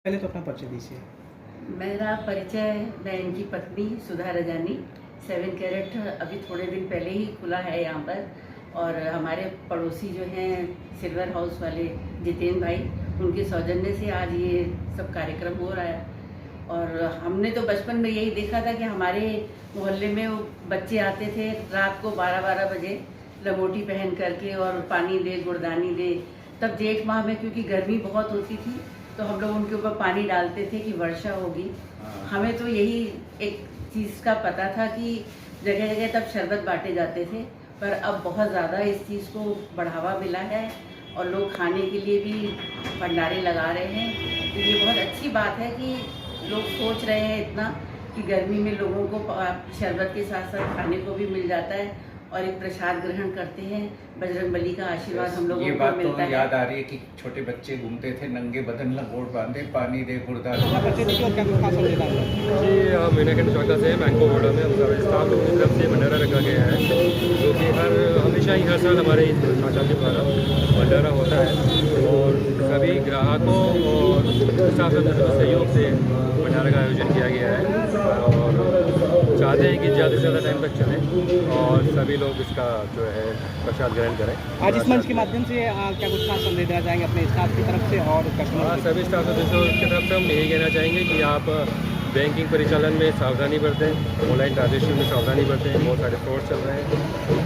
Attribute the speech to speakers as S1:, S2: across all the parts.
S1: पहले तो अपना परिचय दीजिए।
S2: मेरा परिचय, मैं इनकी पत्नी सुधा रजानी। 7 कैरेट अभी थोड़े दिन पहले ही खुला है यहाँ पर। और हमारे पड़ोसी जो हैं सिल्वर हाउस वाले जितेंद्र भाई, उनके सौजन्य से आज ये सब कार्यक्रम हो रहा है। और हमने तो बचपन में यही देखा था कि हमारे मोहल्ले में वो बच्चे आते थे रात को 12-12 बजे लंगोटी पहन करके, और पानी दे गुड़दानी दे। तब जेठ माह में क्योंकि गर्मी बहुत होती थी तो हम लोग उनके ऊपर पानी डालते थे कि वर्षा होगी। हमें तो यही एक चीज़ का पता था कि जगह जगह तब शरबत बांटे जाते थे, पर अब बहुत ज़्यादा इस चीज़ को बढ़ावा मिला है और लोग खाने के लिए भी भंडारे लगा रहे हैं। तो ये बहुत अच्छी बात है कि लोग सोच रहे हैं इतना कि गर्मी में लोगों को शरबत के साथ साथ खाने को भी मिल जाता है और एक प्रसाद ग्रहण करते हैं। बजरंगबली का आशीर्वाद हम लोगों को मिलता है।
S3: ये बात तो याद आ रही है कि छोटे बच्चे घूमते थे नंगे बदन लंगोट बांधे, पानी दे गुड़दानी।
S4: जी, हम मीनाखंड शाखा से बैंको बोर्डा में हम सारे स्टाफ लोगों की तरफ से भंडारा रखा गया है, जो कि हमेशा ही हर साल हमारे शाखा के द्वारा भंडारा होता है। और सभी ग्राहकों और स्टाफ सहयोग से भंडारा का आयोजन किया गया है और चाहते हैं कि ज़्यादा से ज़्यादा टाइम तक चले और सभी लोग इसका जो है प्रसाद ग्रहण करें।
S1: आज इस मंच के माध्यम से क्या कुछ खास संदेश देना चाहेंगे अपने स्टाफ की तरफ से और कस्टमर?
S4: सभी स्टाफ सदस्यों की तरफ से हम यही कहना चाहेंगे कि आप बैंकिंग परिचालन में सावधानी बरतें, ऑनलाइन ट्रांजेक्शन में सावधानी बरतें। बहुत सारे फ्रॉड चल रहे हैं,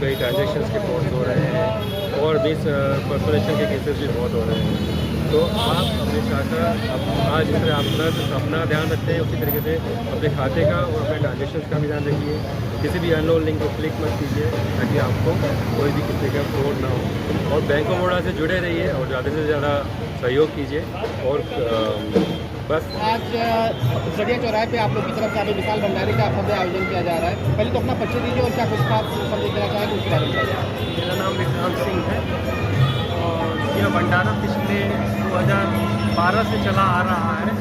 S4: कई ट्रांजेक्शन के फ्रॉड हो रहे हैं और मिस पर्सोनेशन के केसेस भी बहुत हो रहे हैं। तो आप अपनी शाखा आज इस तरह अपना ध्यान रखते हैं, उसी तरीके से अपने खाते का और अपने ट्रांजेक्शन का भी ध्यान रखिए। किसी भी अननोन लिंक को क्लिक मत कीजिए ताकि आपको कोई भी किसी का फ्रॉड ना हो। और बैंक ऑफ बड़ौदा से जुड़े रहिए और ज़्यादा से ज़्यादा सहयोग कीजिए। और बस
S1: आज जड़िया चौराहे पे आप लोग की तरफ से अभी विशाल भंडारे का भव्य आयोजन किया जा रहा है। पहले तो अपना परिचय दीजिए और क्या कुछ खास संदेश देना चाहेंगे उसके बारे में बताइए।
S5: मेरा नाम विक्रांत सिंह है और यह भंडारा पिछले 2012 से चला आ रहा है।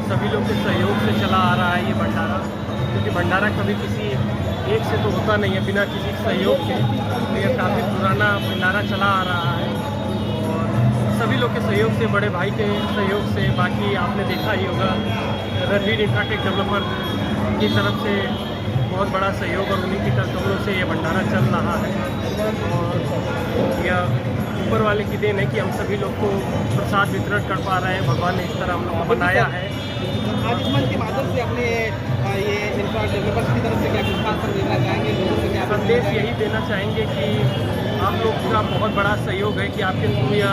S5: सभी लोग के सहयोग से चला आ रहा है ये भंडारा, क्योंकि भंडारा कभी किसी एक से तो होता नहीं है बिना किसी सहयोग के। तो यह काफ़ी पुराना भंडारा चला आ रहा है और सभी लोग के सहयोग से, बड़े भाई के सहयोग से, बाकी आपने देखा ही होगा रणवीर इंफ्राटेक डेवलपर की तरफ से बहुत बड़ा सहयोग और उन्हीं की तरफ से ये भंडारा चल रहा है। और यह ऊपर वाले की देन है कि हम सभी लोग को प्रसाद वितरण कर पा रहे हैं। भगवान ने इस तरह हम लोग को बनाया है।
S1: आज इस मंच के माध्यम से अपने ये इंफ्रा डेवलपर्स की तरफ से क्या कुछ खास संदेश देना चाहेंगे लोगों से? क्या
S5: संदेश यही देना चाहेंगे कि आप लोग का बहुत बड़ा सहयोग है कि आपके थ्रू यह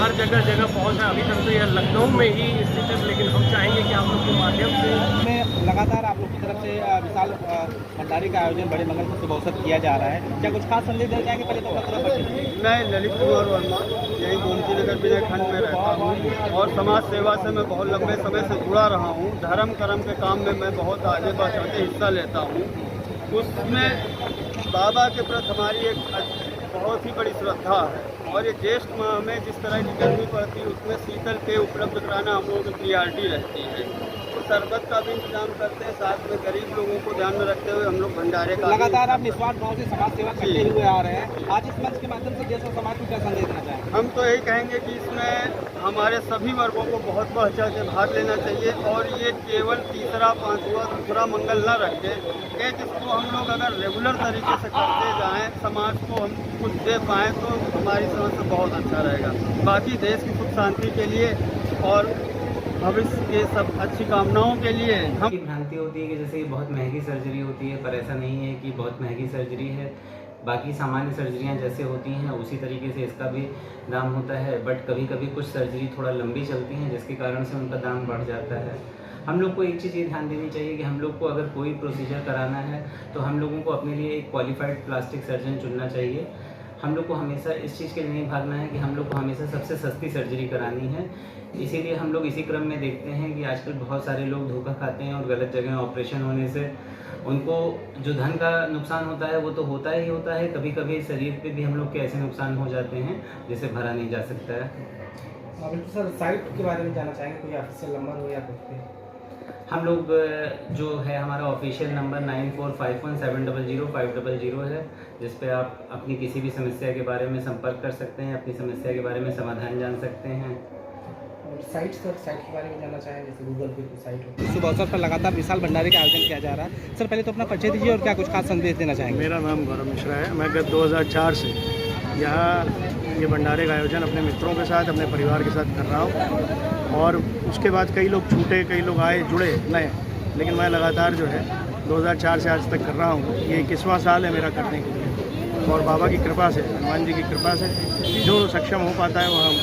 S5: हर जगह पहुँच है। अभी तक तो यह लखनऊ में ही स्थित है, लेकिन हम चाहेंगे कि आप लोग के माध्यम से
S1: में लगातार आप लोग की तरफ से विशाल भंडारे का आयोजन बड़े मंगल सुबह अवसर किया जा रहा है। क्या कुछ खास संदेश देना चाहेंगे? पहले तो अपना थोड़ा परिचय।
S6: मैं ललित कुमार वर्मा, यही गोमती नगर विजय खंड में रहता हूँ और समाज सेवा से मैं बहुत लंबे समय से जुड़ा रहा हूँ। धर्म कर्म के काम में मैं बहुत आगे बढ़ चढ़ के हिस्सा लेता हूँ। उसमें बाबा के प्रति हमारी एक बहुत ही बड़ी श्रद्धा है और ये ज्येष्ठ माह में जिस तरह की गर्मी पड़ती है उसमें शीतल के उपलब्ध कराना हम लोगों की प्रियॉरिटी रहती है। तो शरबत का भी इंतजाम करते हैं, साथ में गरीब लोगों को ध्यान में रखते हुए हम लोग भंडारे का
S1: लगातार आप निस्वार्थ भाव से समाज सेवा करते हुए आ रहे हैं। आज इस मंच के माध्यम से देश और समाज को क्या संदेश देना चाहेंगे?
S6: हम तो यही कहेंगे कि इसमें हमारे सभी वर्गों को बहुत बढ़ चढ़ के भाग लेना चाहिए और ये केवल तीसरा, पांचवा, दूसरा मंगल न रखे। ये जिसको हम लोग अगर रेगुलर तरीके से करते जाएं, समाज को हम कुछ दे पाएँ तो हमारी समझ से बहुत अच्छा रहेगा। बाकी देश की सुख शांति के लिए और भविष्य के सब अच्छी कामनाओं के लिए हम
S7: भ्रांति होती है कि जैसे बहुत महंगी सर्जरी होती है, पर ऐसा नहीं है कि बहुत महंगी सर्जरी है। बाकी सामान्य सर्जरियां जैसे होती हैं उसी तरीके से इसका भी दाम होता है। बट कभी कभी कुछ सर्जरी थोड़ा लंबी चलती हैं जिसके कारण से उनका दाम बढ़ जाता है। हम लोग को एक चीज़ ये ध्यान देनी चाहिए कि हम लोग को अगर कोई प्रोसीजर कराना है तो हम लोगों को अपने लिए एक क्वालिफाइड प्लास्टिक सर्जन चुनना चाहिए। हम लोग को हमेशा इस चीज़ के लिए नहीं भागना है कि हम लोग को हमेशा सबसे सस्ती सर्जरी करानी है। इसीलिए हम लोग इसी क्रम में देखते हैं कि आजकल बहुत सारे लोग धोखा खाते हैं और गलत जगह ऑपरेशन होने से उनको जो धन का नुकसान होता है वो तो होता ही होता है, कभी कभी शरीर पे भी हम लोग के ऐसे नुकसान हो जाते हैं जिसे भरा नहीं जा सकता है।
S1: सर, साइट के बारे में जानना चाहेंगे, कोई ऑफिशियल नंबर हो या कुछ?
S7: हम लोग जो है हमारा ऑफिशियल नंबर 9451700500 है, जिस पे आप अपनी किसी भी समस्या के बारे में संपर्क कर सकते हैं, अपनी समस्या के बारे में समाधान जान सकते हैं।
S1: साइट के बारे में जानना चाहें, जैसे गूगल पे कोई साइट हो। शुभ अवसर पर लगातार विशाल भंडारे का आयोजन किया जा रहा है। सर पहले तो अपना परिचय दीजिए और क्या कुछ खास संदेश देना चाहेंगे।
S5: मेरा नाम गौरव मिश्रा है। मैं गत 2004 से यहाँ ये भंडारे का आयोजन अपने मित्रों के साथ, अपने परिवार के साथ कर रहा हूँ। और उसके बाद कई लोग छूटे, कई लोग आए, जुड़े नए, लेकिन मैं लगातार जो है 2004 से आज तक कर रहा हूँ। ये 21वां साल है मेरा करने के लिए, और बाबा की कृपा से, हनुमान जी की कृपा से जो सक्षम हो पाता है वो हम।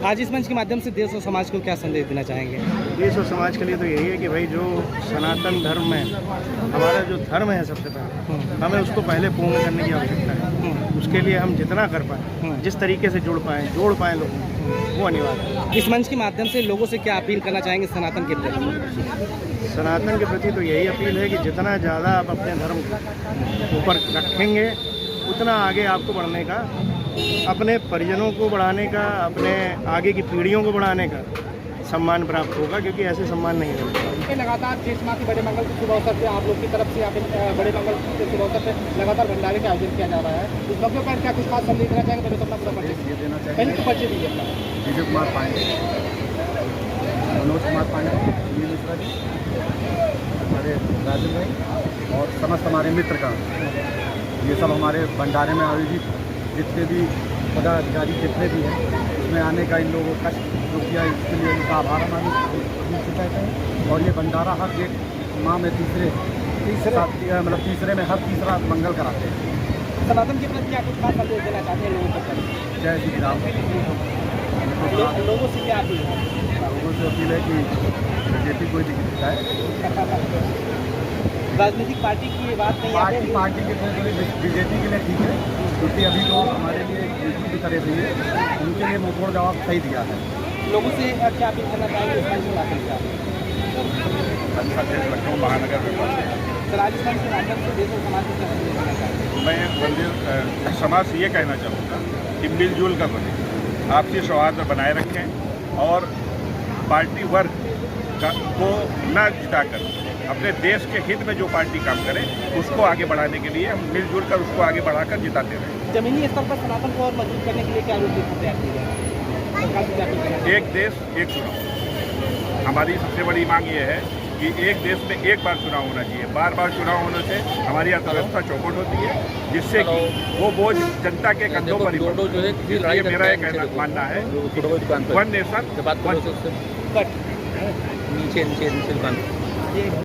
S1: आज इस मंच के माध्यम से देश और समाज को क्या संदेश देना चाहेंगे।
S5: देश और समाज के लिए तो यही है कि भाई जो सनातन धर्म में हमारा जो धर्म है, सबसे पहले हमें उसको पहले पूर्ण करने की आवश्यकता है। उसके लिए हम जितना कर पाएँ, जिस तरीके से जोड़ पाएँ लोगों को, वो अनिवार्य है।
S1: इस मंच के माध्यम से लोगों से क्या अपील करना चाहेंगे सनातन के प्रति।
S5: सनातन के प्रति तो यही अपील है कि जितना ज़्यादा आप अपने धर्म को ऊपर रखेंगे, उतना आगे आपको बढ़ने का, अपने परिजनों को बढ़ाने का, अपने आगे की पीढ़ियों को बढ़ाने का सम्मान प्राप्त होगा, क्योंकि ऐसे सम्मान नहीं मिलता।
S1: लगातार देश माँ के बड़े मंगल के शुभ अवसर पे आप लोग की तरफ से यहाँ पे बड़े मंगल के शुभ अवसर पे लगातार भंडारे का आयोजन किया जा रहा है। इस मौके पर क्या कुछ खास संदेश देना चाहेंगे। पहले तो अपना पूरा परिचय देना चाहेंगे। पहले तो परिचय दीजिए अपना।
S8: विजय कुमार पांडे, मनोज कुमार पांडे, सुनील मिश्रा जी, हमारे राजन भाई और समस्त हमारे मित्र का, ये सब हमारे भंडारे में आयोजित जितने भी पदाधिकारी जितने भी हैं, इसमें आने का इन लोगों का जो किया, इसके लिए उनका आभार हम कहते हैं। और ये भंडारा हर एक माह में तीसरे मतलब तीसरे में हर तीसरा मंगल कराते हैं।
S1: सनातन के प्रति क्या कुछ खास संदेश देना चाहते हैं लोगों को।
S8: जय श्री राम।
S1: लोगों से क्या अपील है।
S8: लोगों से अपील है कि बीजेपी कोई दिक्कत है,
S1: राजनीतिक पार्टी की ये बात नहीं है।
S8: पार्टी के बीजेपी के लिए ठीक है, क्योंकि अभी तो हमारे लिए बीजेपी की तरह रही है, उनके लिए मुंहतोड़ जवाब सही दिया है।
S1: लोगों से क्या अपील करना चाहेंगे इस मंच के माध्यम से।
S8: लखनऊ महानगर में
S1: सर आज इस मंच के माध्यम से देश और समाज को क्या संदेश देना चाहेंगे।
S8: मैं मंदिर समाज से ये कहना चाहूँगा कि मिलजुल कर बने, आपसी सौहार्द बनाए रखें और पार्टी वर्ग को न जिताकर अपने देश के हित में जो पार्टी काम करे उसको आगे बढ़ाने के लिए हम मिलजुल कर उसको आगे बढ़ाकर जिताते रहें।
S1: जमीनी स्तर पर सनातन को और मजबूत करने के लिए क्या रूपरेखा तैयार की जाए।
S8: एक देश एक चुनाव, हमारी सबसे बड़ी मांग ये है कि एक देश में एक बार चुनाव होना चाहिए। बार बार चुनाव होने से हमारी अर्थव्यवस्था चौपट होती है, जिससे कि वो बोझ जनता के कंधों पर ही पड़ता है। मेरा एक मानना है वन नेशन वन